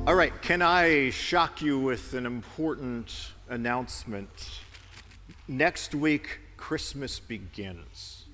All right, can I shock you with an important announcement? Next week, Christmas begins.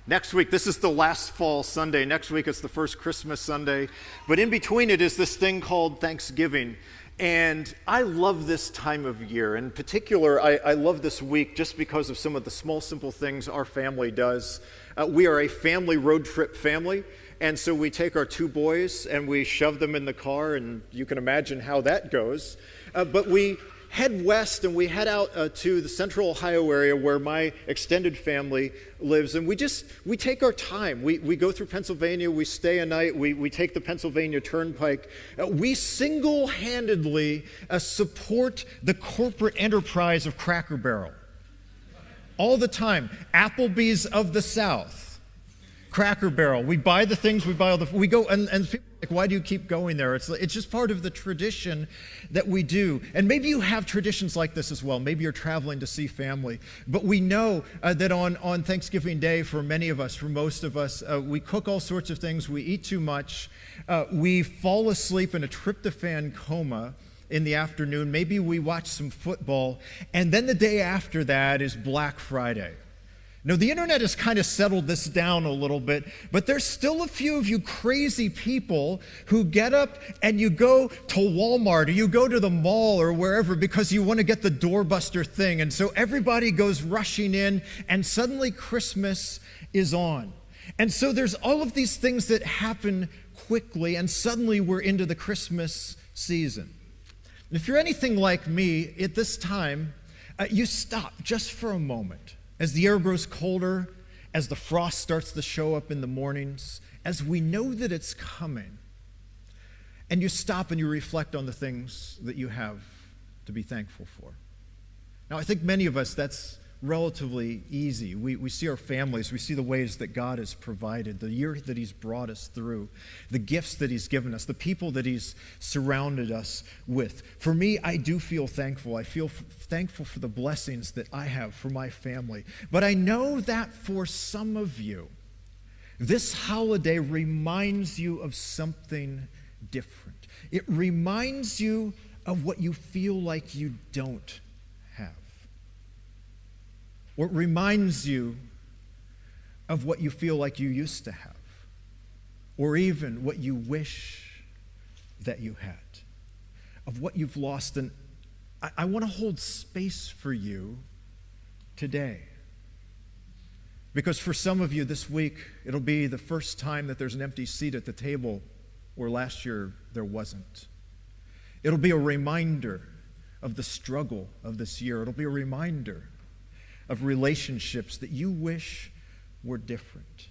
Next week, this is the last fall Sunday. Next week, it's the first Christmas Sunday. But in between it is this thing called Thanksgiving. And I love this time of year. In particular, I love this week just because of some of the small, simple things our family does. We are a family road trip family. And so we take our two boys and we shove them in the car, and you can imagine how that goes. But we head west and we head out to the central Ohio area where my extended family lives. And we take our time. We go through Pennsylvania, we stay a night, we take the Pennsylvania Turnpike. We single-handedly support the corporate enterprise of Cracker Barrel. All the time. Applebee's of the South. Cracker Barrel. We buy the things, we go, and people are like, why do you keep going there? It's just part of the tradition that we do. And maybe you have traditions like this as well. Maybe you're traveling to see family. But we know that on Thanksgiving Day, for many of us, for most of us, we cook all sorts of things. We eat too much. We fall asleep in a tryptophan coma in the afternoon. Maybe we watch some football. And then the day after that is Black Friday. Now, the internet has kind of settled this down a little bit, but there's still a few of you crazy people who get up and you go to Walmart or you go to the mall or wherever because you want to get the doorbuster thing. And so everybody goes rushing in, and suddenly Christmas is on. And so there's all of these things that happen quickly, and suddenly we're into the Christmas season. And if you're anything like me, at this time, you stop just for a moment. As the air grows colder, as the frost starts to show up in the mornings, as we know that it's coming, and you stop and you reflect on the things that you have to be thankful for. Now, I think many of us, that's relatively easy. We see our families, we see the ways that God has provided, the year that He's brought us through, the gifts that He's given us, the people that He's surrounded us with. For me, I do feel thankful. I feel thankful for the blessings that I have for my family. But I know that for some of you, this holiday reminds you of something different. It reminds you of what you feel like you don't have. Or it reminds you of what you feel like you used to have, or even what you wish that you had, of what you've lost. And I want to hold space for you today. Because for some of you this week, it'll be the first time that there's an empty seat at the table where last year there wasn't. It'll be a reminder of the struggle of this year. It'll be a reminder of relationships that you wish were different.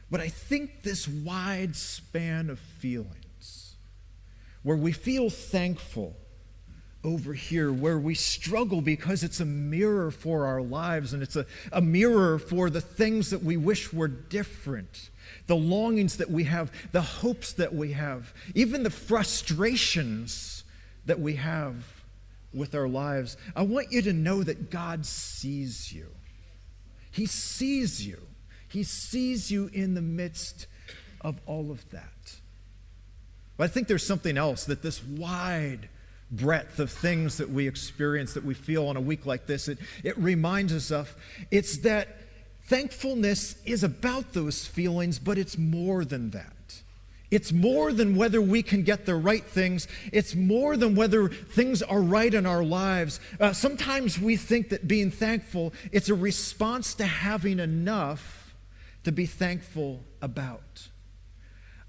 But I think this wide span of feelings, where we feel thankful over here, where we struggle because it's a mirror for our lives, and it's a mirror for the things that we wish were different, the longings that we have, the hopes that we have, even the frustrations that we have with our lives. I want you to know that God sees you. He sees you. He sees you in the midst of all of that. But I think there's something else that this wide breadth of things that we experience, that we feel on a week like this, it reminds us of. It's that thankfulness is about those feelings, but it's more than that. It's more than whether we can get the right things. It's more than whether things are right in our lives. Sometimes we think that being thankful, it's a response to having enough to be thankful about.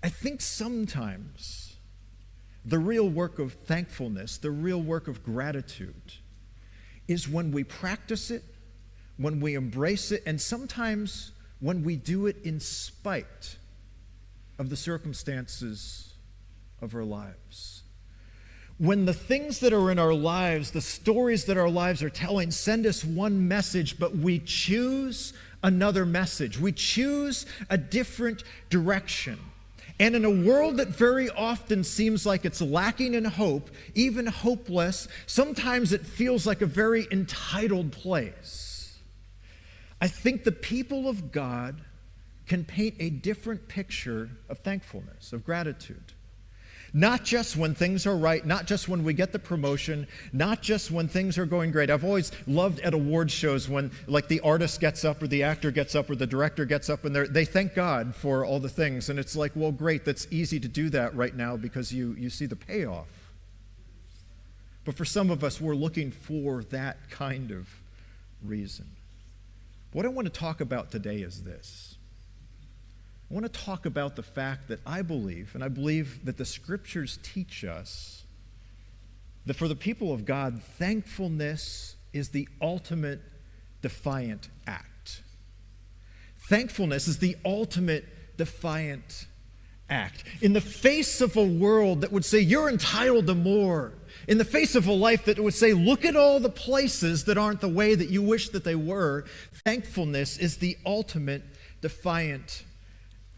I think sometimes the real work of thankfulness, the real work of gratitude, is when we practice it, when we embrace it, and sometimes when we do it in spite of the circumstances of our lives. When the things that are in our lives, the stories that our lives are telling, send us one message, but we choose another message. We choose a different direction. And in a world that very often seems like it's lacking in hope, even hopeless, sometimes it feels like a very entitled place. I think the people of God can paint a different picture of thankfulness, of gratitude. Not just when things are right, not just when we get the promotion, not just when things are going great. I've always loved at award shows when, like, the artist gets up or the actor gets up or the director gets up and they thank God for all the things. And it's like, well, great, that's easy to do that right now because you see the payoff. But for some of us, we're looking for that kind of reason. What I want to talk about today is this. I want to talk about the fact that I believe, and I believe that the Scriptures teach us, that for the people of God, thankfulness is the ultimate defiant act. Thankfulness is the ultimate defiant act. In the face of a world that would say, you're entitled to more, in the face of a life that would say, look at all the places that aren't the way that you wish that they were, thankfulness is the ultimate defiant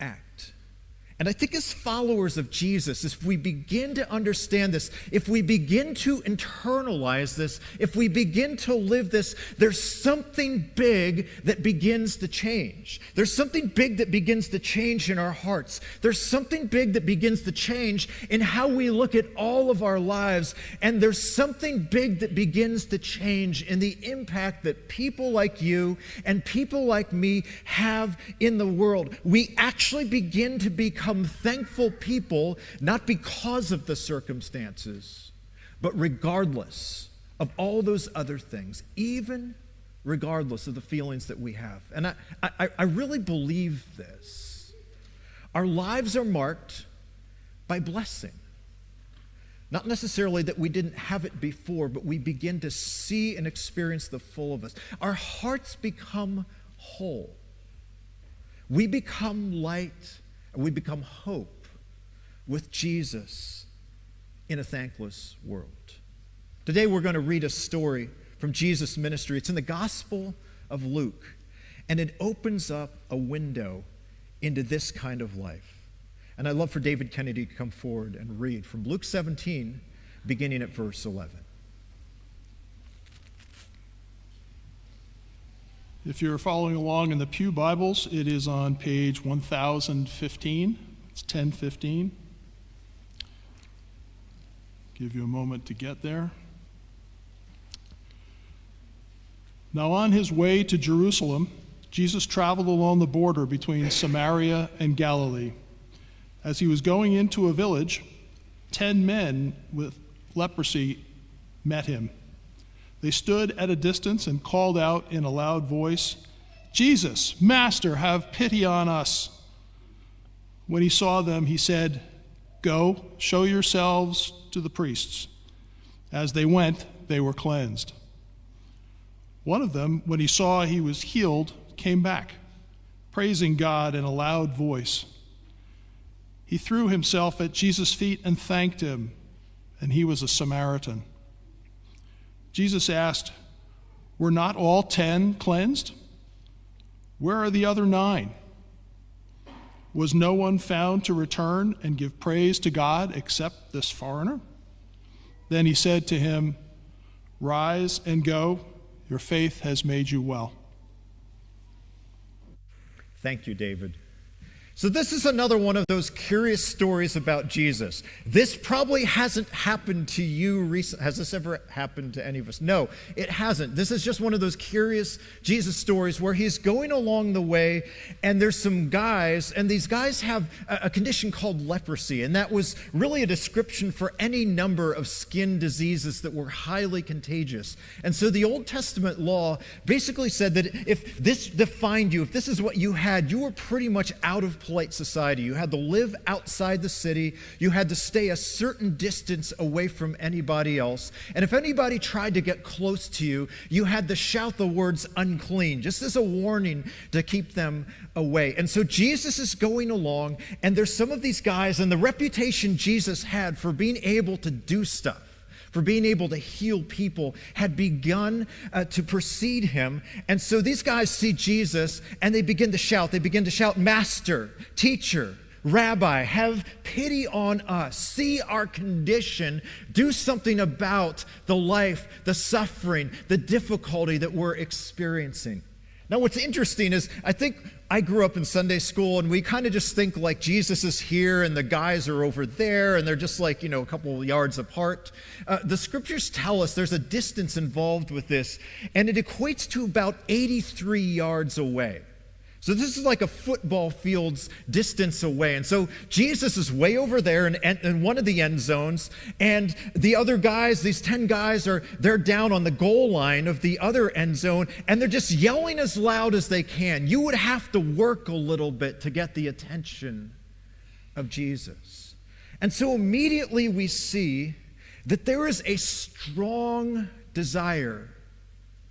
act. And I think as followers of Jesus, if we begin to understand this, if we begin to internalize this, if we begin to live this, there's something big that begins to change. There's something big that begins to change in our hearts. There's something big that begins to change in how we look at all of our lives. And there's something big that begins to change in the impact that people like you and people like me have in the world. We actually begin to become thankful people, not because of the circumstances, but regardless of all those other things, even regardless of the feelings that we have. And I really believe this. Our lives are marked by blessing. Not necessarily that we didn't have it before, but we begin to see and experience the full of us. Our hearts become whole. We become light. We become hope with Jesus in a thankless world. Today we're going to read a story from Jesus' ministry. It's in the Gospel of Luke, and it opens up a window into this kind of life. And I'd love for David Kennedy to come forward and read from Luke 17, beginning at verse 11. If you're following along in the Pew Bibles, it is on page 1015. It's 1015. Give you a moment to get there. Now, on his way to Jerusalem, Jesus traveled along the border between Samaria and Galilee. As he was going into a village, 10 men with leprosy met him. They stood at a distance and called out in a loud voice, "Jesus, Master, have pity on us." When he saw them, he said, "Go, show yourselves to the priests." As they went, they were cleansed. One of them, when he saw he was healed, came back, praising God in a loud voice. He threw himself at Jesus' feet and thanked him, and he was a Samaritan. Jesus asked, "Were not all 10 cleansed? Where are the other 9? Was no one found to return and give praise to God except this foreigner?" Then he said to him, "Rise and go. Your faith has made you well." Thank you, David. So this is another one of those curious stories about Jesus. This probably hasn't happened to you recently. Has this ever happened to any of us? No, it hasn't. This is just one of those curious Jesus stories where he's going along the way and there's some guys, and these guys have a condition called leprosy, and that was really a description for any number of skin diseases that were highly contagious. And so the Old Testament law basically said that if this defined you, if this is what you had, you were pretty much out of society. You had to live outside the city. You had to stay a certain distance away from anybody else. And if anybody tried to get close to you, you had to shout the words "unclean," just as a warning to keep them away. And so Jesus is going along, and there's some of these guys, and the reputation Jesus had for being able to do stuff, for being able to heal people, had begun to precede him. And so these guys see Jesus and they begin to shout. They begin to shout, "Master, teacher, Rabbi, have pity on us. See our condition. Do something about the life, the suffering, the difficulty that we're experiencing." Now, what's interesting is I think I grew up in Sunday school, and we kind of just think like Jesus is here and the guys are over there, and they're just like, a couple yards apart. The scriptures tell us there's a distance involved with this, and it equates to about 83 yards away. So this is like a football field's distance away. And so Jesus is way over there in one of the end zones, and the other guys, these 10 guys, they're down on the goal line of the other end zone, and they're just yelling as loud as they can. You would have to work a little bit to get the attention of Jesus. And so immediately we see that there is a strong desire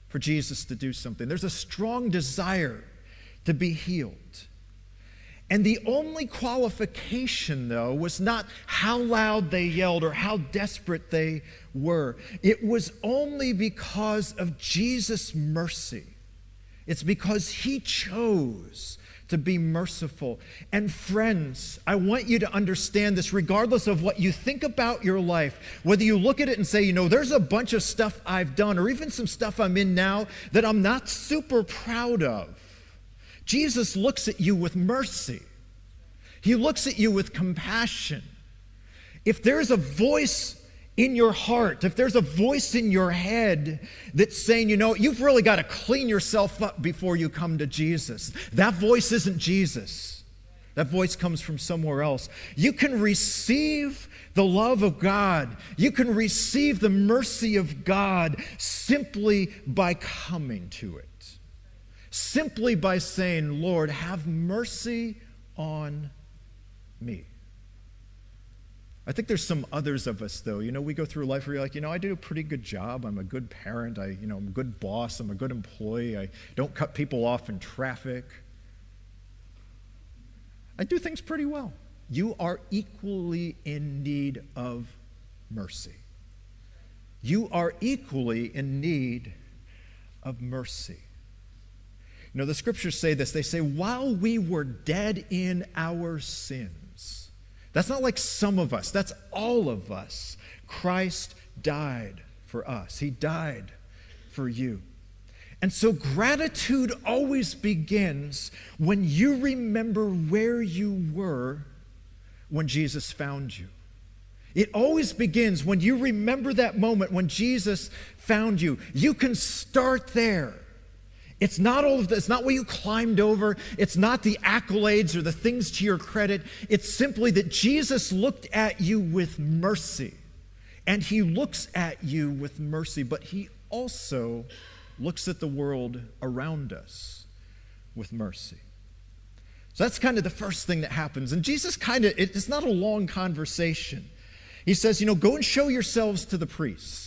for Jesus to do something. There's a strong desire to be healed. And the only qualification, though, was not how loud they yelled or how desperate they were. It was only because of Jesus' mercy. It's because he chose to be merciful. And friends, I want you to understand this regardless of what you think about your life, whether you look at it and say, there's a bunch of stuff I've done, or even some stuff I'm in now that I'm not super proud of. Jesus looks at you with mercy. He looks at you with compassion. If there's a voice in your heart, if there's a voice in your head that's saying, you've really got to clean yourself up before you come to Jesus, that voice isn't Jesus. That voice comes from somewhere else. You can receive the love of God. You can receive the mercy of God simply by coming to it. Simply by saying, Lord, have mercy on me. I think there's some others of us, though. We go through life where you're like, I do a pretty good job. I'm a good parent. I'm a good boss. I'm a good employee. I don't cut people off in traffic. I do things pretty well. You are equally in need of mercy. You are equally in need of mercy. The scriptures say this. They say, while we were dead in our sins. That's not like some of us. That's all of us. Christ died for us. He died for you. And so gratitude always begins when you remember where you were when Jesus found you. It always begins when you remember that moment when Jesus found you. You can start there. It's not all of this. It's not what you climbed over. It's not the accolades or the things to your credit. It's simply that Jesus looked at you with mercy. And he looks at you with mercy, but he also looks at the world around us with mercy. So that's kind of the first thing that happens. And Jesus it's not a long conversation. He says, go and show yourselves to the priests.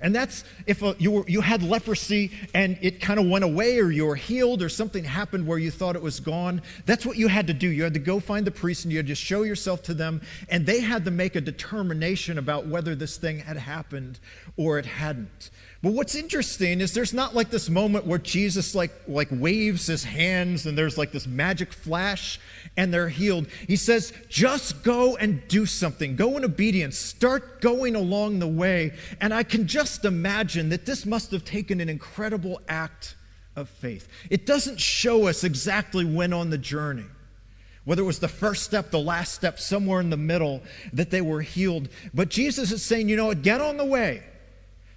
And that's if you had leprosy and it kind of went away, or you were healed, or something happened where you thought it was gone. That's what you had to do. You had to go find the priest and you had to show yourself to them. And they had to make a determination about whether this thing had happened or it hadn't. But what's interesting is there's not like this moment where Jesus like waves his hands and there's like this magic flash and they're healed. He says, just go and do something. Go in obedience. Start going along the way. And I can just imagine that this must have taken an incredible act of faith. It doesn't show us exactly when on the journey, whether it was the first step, the last step, somewhere in the middle, that they were healed. But Jesus is saying, get on the way.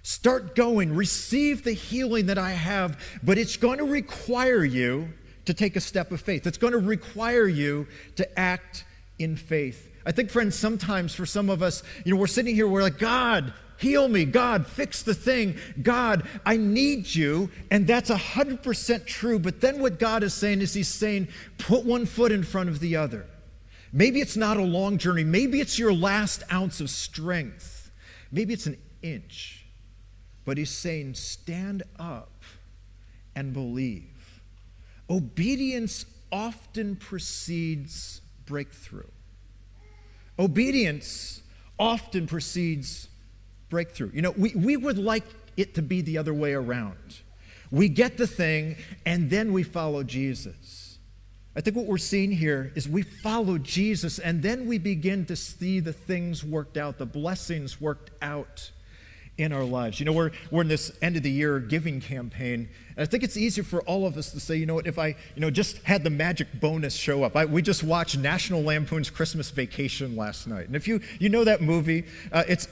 Start going. Receive the healing that I have, but it's going to require you to take a step of faith. It's going to require you to act in faith. I think, friends, sometimes for some of us, we're sitting here, we're like, God, heal me. God, fix the thing. God, I need you. And that's 100% true. But then what God is saying is he's saying, put one foot in front of the other. Maybe it's not a long journey. Maybe it's your last ounce of strength. Maybe it's an inch. But he's saying, stand up and believe. Obedience often precedes breakthrough. Obedience often precedes breakthrough. We would like it to be the other way around. We get the thing, and then we follow Jesus. I think what we're seeing here is we follow Jesus, and then we begin to see the things worked out, the blessings worked out in our lives. You know, we're in this end of the year giving campaign, and I think it's easier for all of us to say, you know what, if I just had the magic bonus show up. We just watched National Lampoon's Christmas Vacation last night, and if you know that movie, it's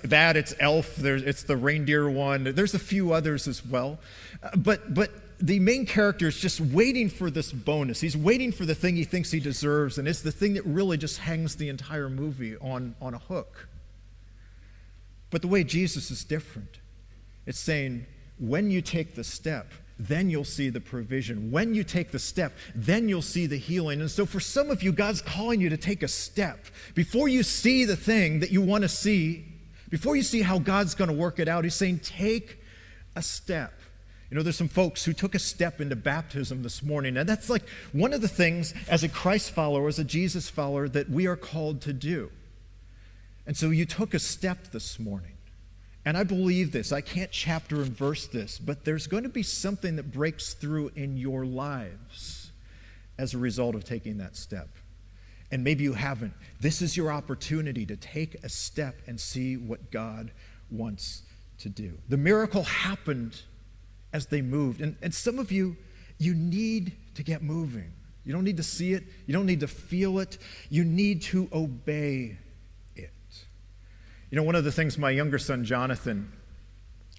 Elf, it's the reindeer one, there's a few others as well, but the main character is just waiting for this bonus. He's waiting for the thing he thinks he deserves, and it's the thing that really just hangs the entire movie on a hook. But the way Jesus is different. It's saying, when you take the step, then you'll see the provision. When you take the step, then you'll see the healing. And so for some of you, God's calling you to take a step. Before you see the thing that you want to see, before you see how God's going to work it out, he's saying, take a step. You know, there's some folks who took a step into baptism this morning, and that's like one of the things as a Christ follower, as a Jesus follower, that we are called to do. And so you took a step this morning. And I believe this. I can't chapter and verse this, but there's going to be something that breaks through in your lives as a result of taking that step. And maybe you haven't. This is your opportunity to take a step and see what God wants to do. The miracle happened as they moved. And some of you need to get moving. You don't need to see it. You don't need to feel it. You need to obey. You know, one of the things my younger son, Jonathan,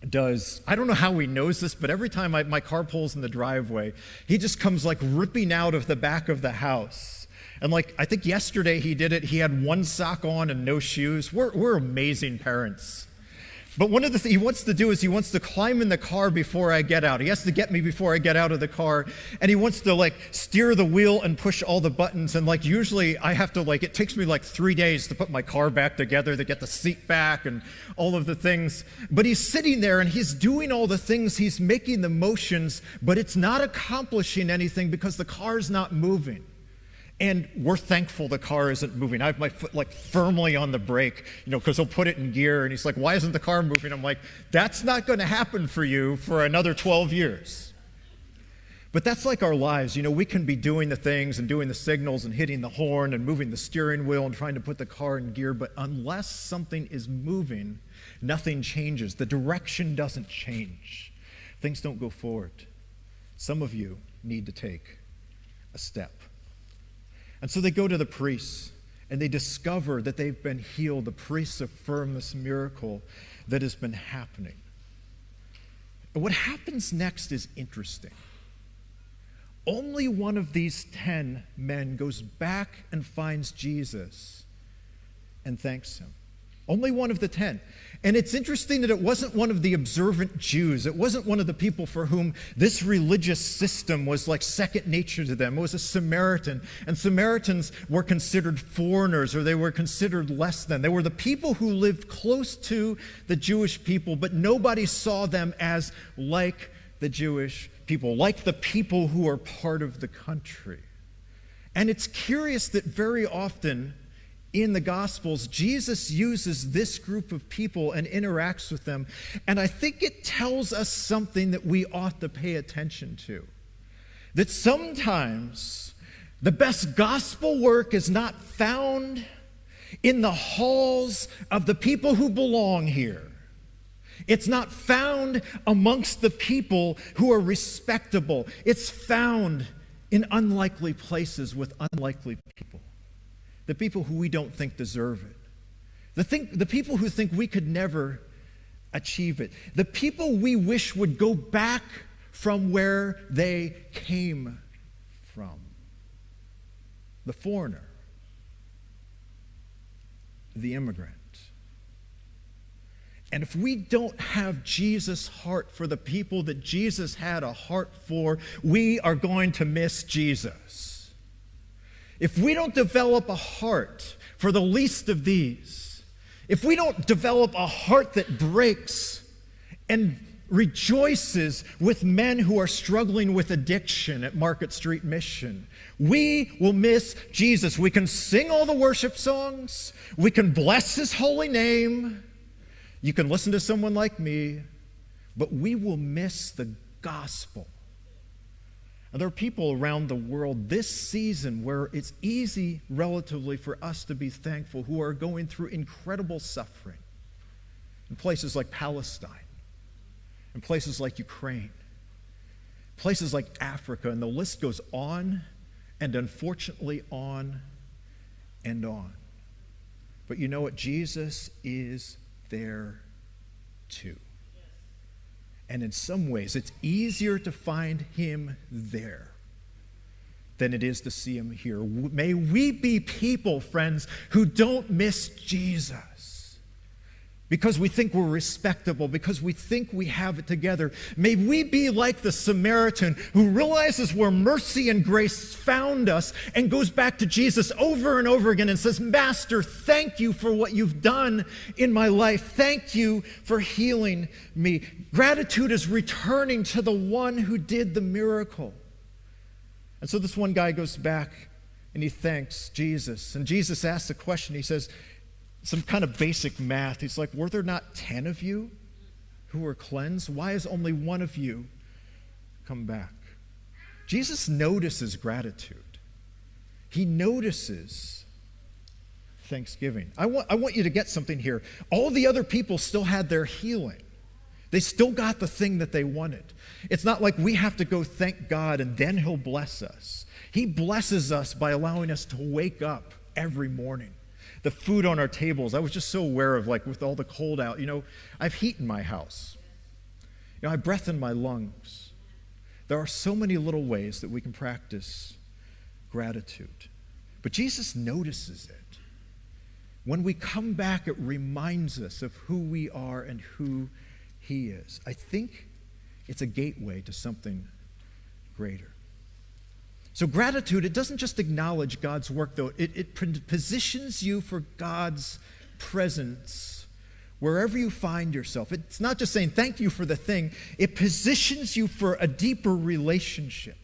does, I don't know how he knows this, but every time my car pulls in the driveway, he just comes like ripping out of the back of the house. And like, I think yesterday he did it. He had one sock on and no shoes. We're amazing parents. But one of the things he wants to do is he wants to climb in the car before I get out. He has to get me before I get out of the car. And he wants to like steer the wheel and push all the buttons. And like usually I have to it takes me like 3 days to put my car back together, to get the seat back and all of the things. But he's sitting there and he's doing all the things. He's making the motions, but it's not accomplishing anything because the car's not moving. And we're thankful the car isn't moving. I have my foot like firmly on the brake, because he'll put it in gear and he's like, why isn't the car moving? I'm like, that's not going to happen for you for another 12 years. But that's like our lives. We can be doing the things and doing the signals and hitting the horn and moving the steering wheel and trying to put the car in gear. But unless something is moving, nothing changes. The direction doesn't change. Things don't go forward. Some of you need to take a step. And so they go to the priests, and they discover that they've been healed. The priests affirm this miracle that has been happening. And what happens next is interesting. Only one of these 10 men goes back and finds Jesus and thanks him. Only one of the 10. And it's interesting that it wasn't one of the observant Jews. It wasn't one of the people for whom this religious system was like second nature to them. It was a Samaritan. And Samaritans were considered foreigners, or they were considered less than. They were the people who lived close to the Jewish people, but nobody saw them as like the Jewish people, like the people who are part of the country. And it's curious that very often in the Gospels, Jesus uses this group of people and interacts with them. And I think it tells us something that we ought to pay attention to. That sometimes the best gospel work is not found in the halls of the people who belong here. It's not found amongst the people who are respectable. It's found in unlikely places with unlikely people. The people who we don't think deserve it. The people who think we could never achieve it. The people we wish would go back from where they came from. The foreigner. The immigrant. And if we don't have Jesus' heart for the people that Jesus had a heart for, we are going to miss Jesus. If we don't develop a heart for the least of these, if we don't develop a heart that breaks and rejoices with men who are struggling with addiction at Market Street Mission, we will miss Jesus. We can sing all the worship songs. We can bless his holy name. You can listen to someone like me, but we will miss the gospel. And there are people around the world this season where it's easy relatively for us to be thankful, who are going through incredible suffering. in places like Palestine, in places like Ukraine, places like Africa, and the list goes on and unfortunately on and on. But you know what? Jesus is there too. And in some ways, it's easier to find him there than it is to see him here. May we be people, friends, who don't miss Jesus because we think we're respectable, because we think we have it together. May we be like the Samaritan who realizes where mercy and grace found us and goes back to Jesus over and over again and says, Master, thank you for what you've done in my life. Thank you for healing me. Gratitude is returning to the one who did the miracle. And so this one guy goes back and he thanks Jesus. And Jesus asks a question. He says, some kind of basic math. He's like, were there not 10 of you who were cleansed? Why has only one of you come back? Jesus notices gratitude. He notices thanksgiving. I want you to get something here. All the other people still had their healing. They still got the thing that they wanted. It's not like we have to go thank God and then he'll bless us. He blesses us by allowing us to wake up every morning. The food on our tables, I was just so aware of, like with all the cold out, I have heat in my house. I have breath in my lungs. There are so many little ways that we can practice gratitude. But Jesus notices it. When we come back, it reminds us of who we are and who he is. I think it's a gateway to something greater. So gratitude, it doesn't just acknowledge God's work, though. It positions you for God's presence wherever you find yourself. It's not just saying thank you for the thing. It positions you for a deeper relationship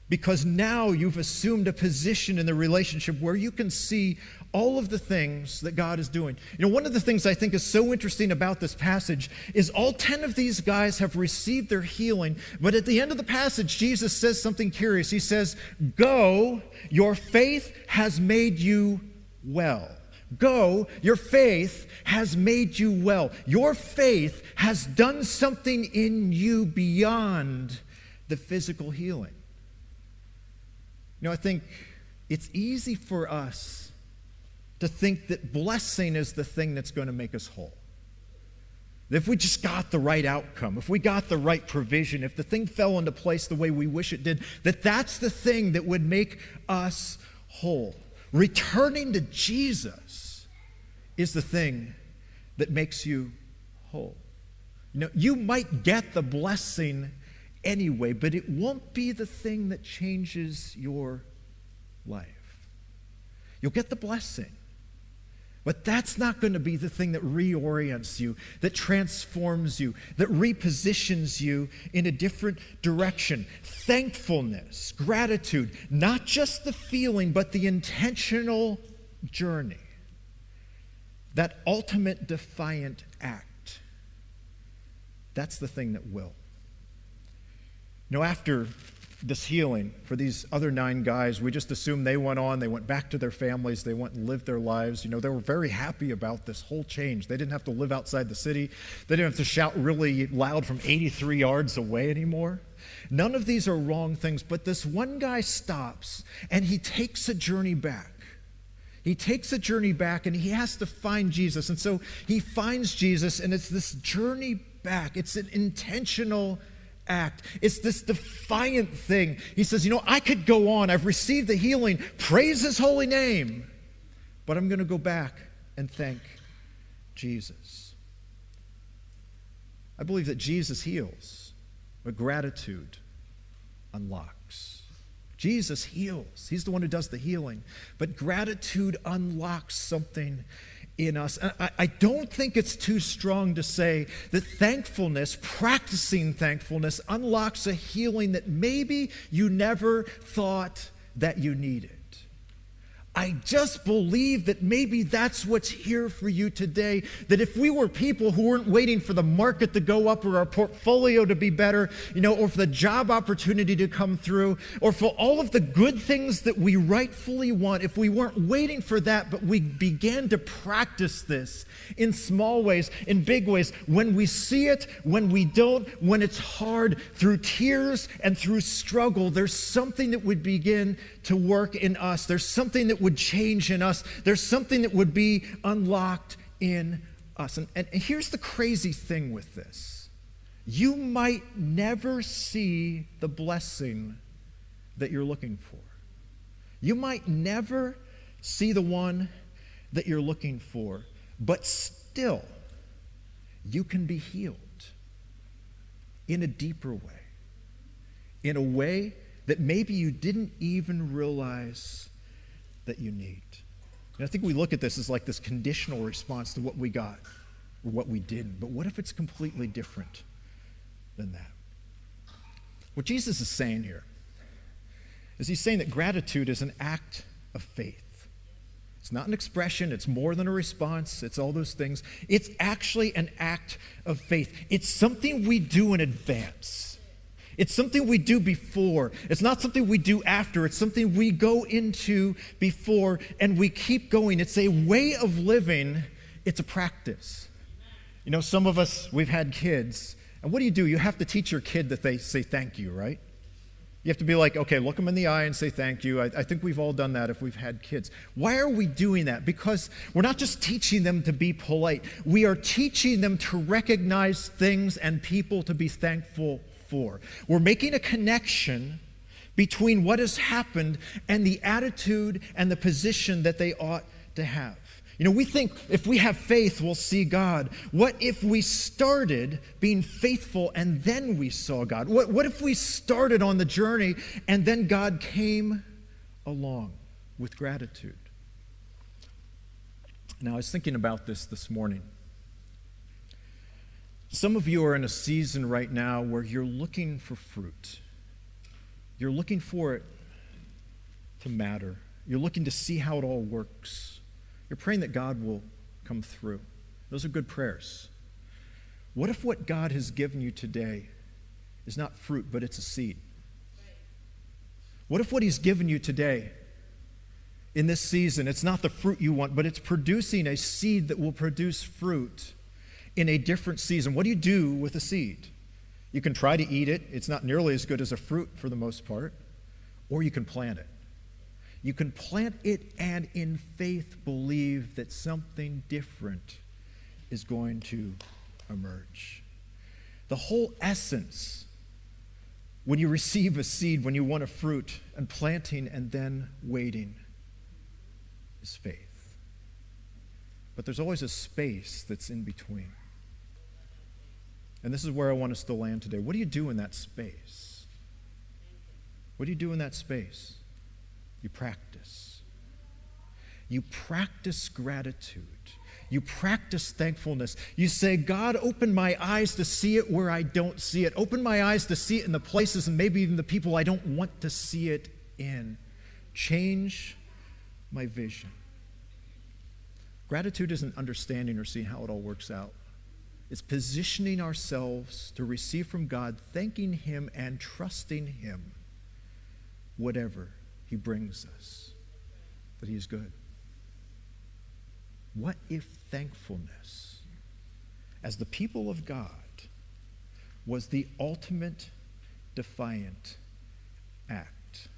because now you've assumed a position in the relationship where you can see all of the things that God is doing. One of the things I think is so interesting about this passage is all 10 of these guys have received their healing, but at the end of the passage, Jesus says something curious. He says, go, your faith has made you well. Go, your faith has made you well. Your faith has done something in you beyond the physical healing. I think it's easy for us to think that blessing is the thing that's going to make us whole. If we just got the right outcome, if we got the right provision, if the thing fell into place the way we wish it did, that's the thing that would make us whole. Returning to Jesus is the thing that makes you whole. You might get the blessing anyway, but it won't be the thing that changes your life. You'll get the blessing, but that's not going to be the thing that reorients you, that transforms you, that repositions you in a different direction. Thankfulness, gratitude, not just the feeling, but the intentional journey. That ultimate defiant act. That's the thing that will. After this healing for these other 9 guys, we just assumed they went back to their families, they went and lived their lives. They were very happy about this whole change. They didn't have to live outside the city. They didn't have to shout really loud from 83 yards away anymore. None of these are wrong things, but this one guy stops and he takes a journey back. He takes a journey back and he has to find Jesus. And so he finds Jesus, and it's this journey back. It's an intentional act. It's this defiant thing. He says, I could go on. I've received the healing. Praise his holy name. But I'm going to go back and thank Jesus. I believe that Jesus heals, but gratitude unlocks. Jesus heals. He's the one who does the healing. But gratitude unlocks something in us. And I don't think it's too strong to say that thankfulness, practicing thankfulness, unlocks a healing that maybe you never thought that you needed. I just believe that maybe that's what's here for you today. That if we were people who weren't waiting for the market to go up or our portfolio to be better, or for the job opportunity to come through, or for all of the good things that we rightfully want, if we weren't waiting for that, but we began to practice this in small ways, in big ways, when we see it, when we don't, when it's hard, through tears and through struggle, there's something that would begin to work in us. There's something that would change in us. There's something that would be unlocked in us. And here's the crazy thing with this. You might never see the blessing that you're looking for. You might never see the one that you're looking for, but still, you can be healed in a deeper way, in a way that maybe you didn't even realize that you need. And I think we look at this as like this conditional response to what we got or what we didn't. But what if it's completely different than that? What Jesus is saying here is he's saying that gratitude is an act of faith. It's not an expression. It's more than a response. It's all those things. It's actually an act of faith. It's something we do in advance. It's something we do before. It's not something we do after. It's something we go into before and we keep going. It's a way of living. It's a practice. Some of us, we've had kids. And what do? You have to teach your kid that they say thank you, right? You have to be like, okay, look them in the eye and say thank you. I think we've all done that if we've had kids. Why are we doing that? Because we're not just teaching them to be polite. We are teaching them to recognize things and people to be thankful for. We're making a connection between what has happened and the attitude and the position that they ought to have. We think if we have faith, we'll see God. What if we started being faithful and then we saw God? What if we started on the journey and then God came along with gratitude? Now, I was thinking about this morning. Some of you are in a season right now where you're looking for fruit. You're looking for it to matter. You're looking to see how it all works. You're praying that God will come through. Those are good prayers. What if what God has given you today is not fruit, but it's a seed? What if what He's given you today in this season, it's not the fruit you want, but it's producing a seed that will produce fruit in a different season? What do you do with a seed? You can try to eat it. It's not nearly as good as a fruit for the most part. Or you can plant it. You can plant it and in faith believe that something different is going to emerge. The whole essence when you receive a seed, when you want a fruit, and planting and then waiting is faith. But there's always a space that's in between. And this is where I want us to land today. What do you do in that space? What do you do in that space? You practice. You practice gratitude. You practice thankfulness. You say, God, open my eyes to see it where I don't see it. Open my eyes to see it in the places and maybe even the people I don't want to see it in. Change my vision. Gratitude isn't understanding or seeing how it all works out. It's positioning ourselves to receive from God, thanking Him and trusting Him, whatever He brings us, that He is good. What if thankfulness, as the people of God, was the ultimate defiant act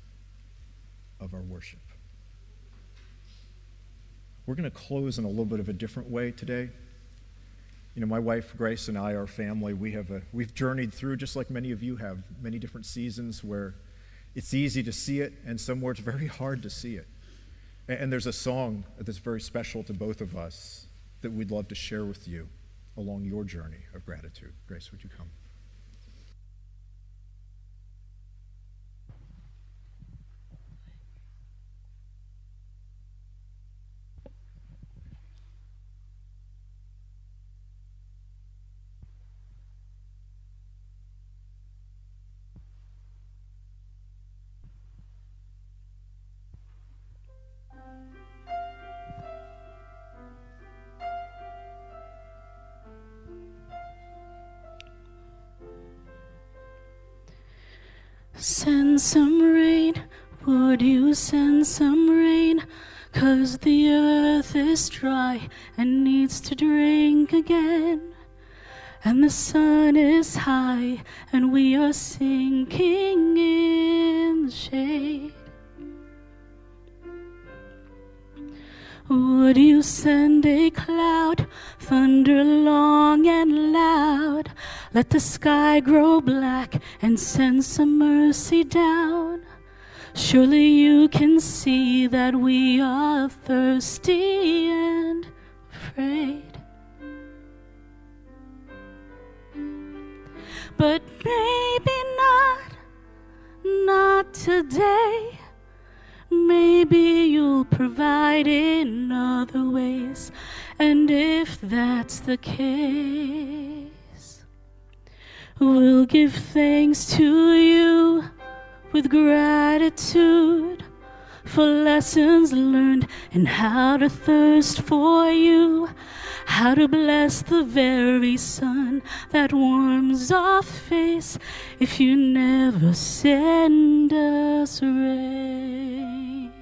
of our worship? We're going to close in a little bit of a different way today. My wife, Grace, and I, our family, we've journeyed through, just like many of you have, many different seasons where it's easy to see it, and somewhere it's very hard to see it. And there's a song that's very special to both of us that we'd love to share with you along your journey of gratitude. Grace, would you come? Send some rain, would you send some rain? 'Cause the earth is dry and needs to drink again. And the sun is high and we are sinking in the shade. Would you send a cloud, thunder long and loud? Let the sky grow black and send some mercy down. Surely you can see that we are thirsty and afraid. But maybe not today. Maybe you'll provide in other ways. And if that's the case, we'll give thanks to you with gratitude for lessons learned and how to thirst for you, how to bless the very sun that warms our face if you never send us rain.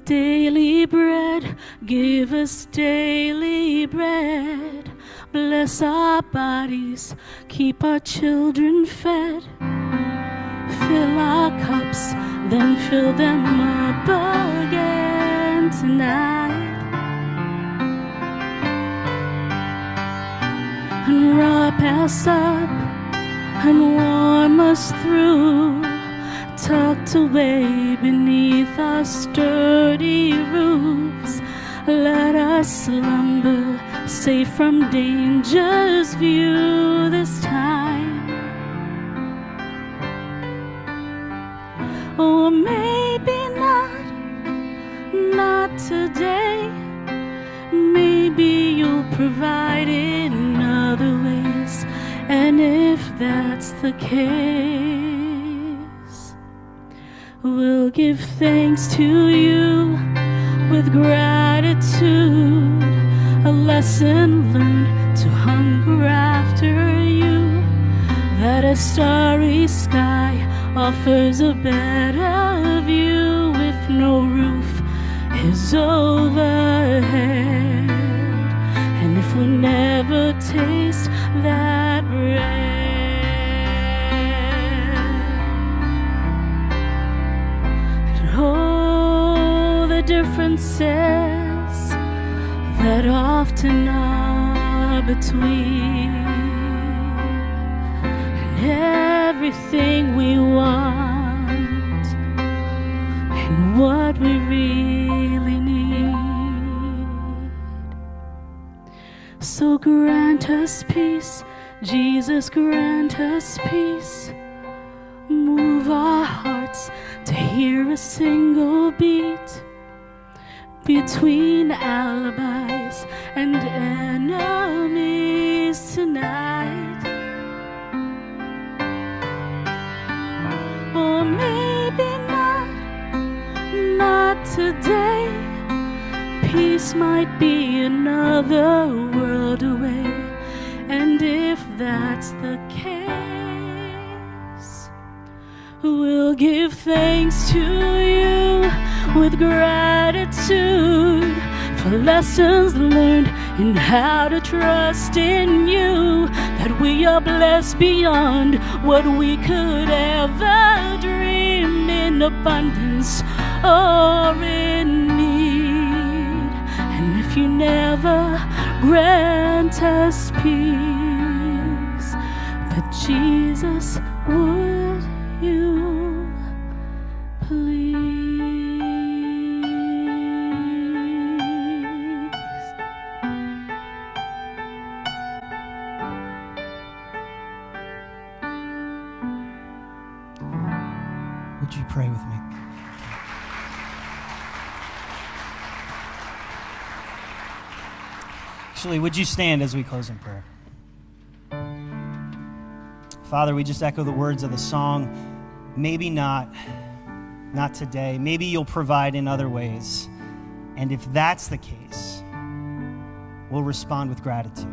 Daily bread, give us daily bread. Bless our bodies, keep our children fed. Fill our cups, then fill them up again tonight. And wrap us up and warm us through, tucked away beneath our sturdy roofs. Let us slumber, safe from danger's view this time. Or maybe not today. Maybe you'll provide in other ways. And if that's the case, we'll give thanks to you with gratitude, a lesson learned to hunger after you, that a starry sky offers a better view if no roof is overhead, and if we never taste that bread. Differences that often are between, and everything we want and what we really need. So grant us peace, Jesus, grant us peace. Move our hearts to hear a single beat between alibis and enemies tonight. Or maybe not today. Peace might be another world away. And if that's the case, we'll give thanks to you with gratitude for lessons learned in how to trust in you, that we are blessed beyond what we could ever dream, in abundance or in need. And if you never grant us peace, but Jesus, would you please? Would you pray with me? Actually, would you stand as we close in prayer? Father, we just echo the words of the song. Maybe not today. Maybe you'll provide in other ways. And if that's the case, we'll respond with gratitude.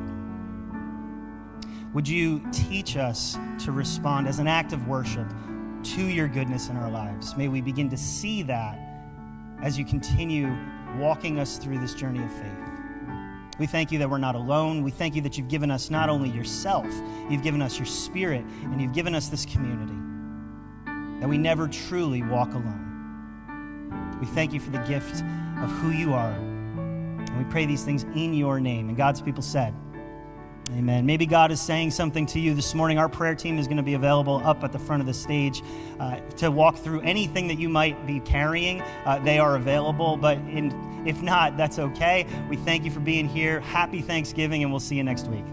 Would you teach us to respond as an act of worship to your goodness in our lives? May we begin to see that as you continue walking us through this journey of faith. We thank you that we're not alone. We thank you that you've given us not only yourself, you've given us your Spirit, and you've given us this community, that we never truly walk alone. We thank you for the gift of who you are. And we pray these things in your name. And God's people said, amen. Maybe God is saying something to you this morning. Our prayer team is going to be available up at the front of the stage to walk through anything that you might be carrying. They are available, but if not, that's okay. We thank you for being here. Happy Thanksgiving, and we'll see you next week.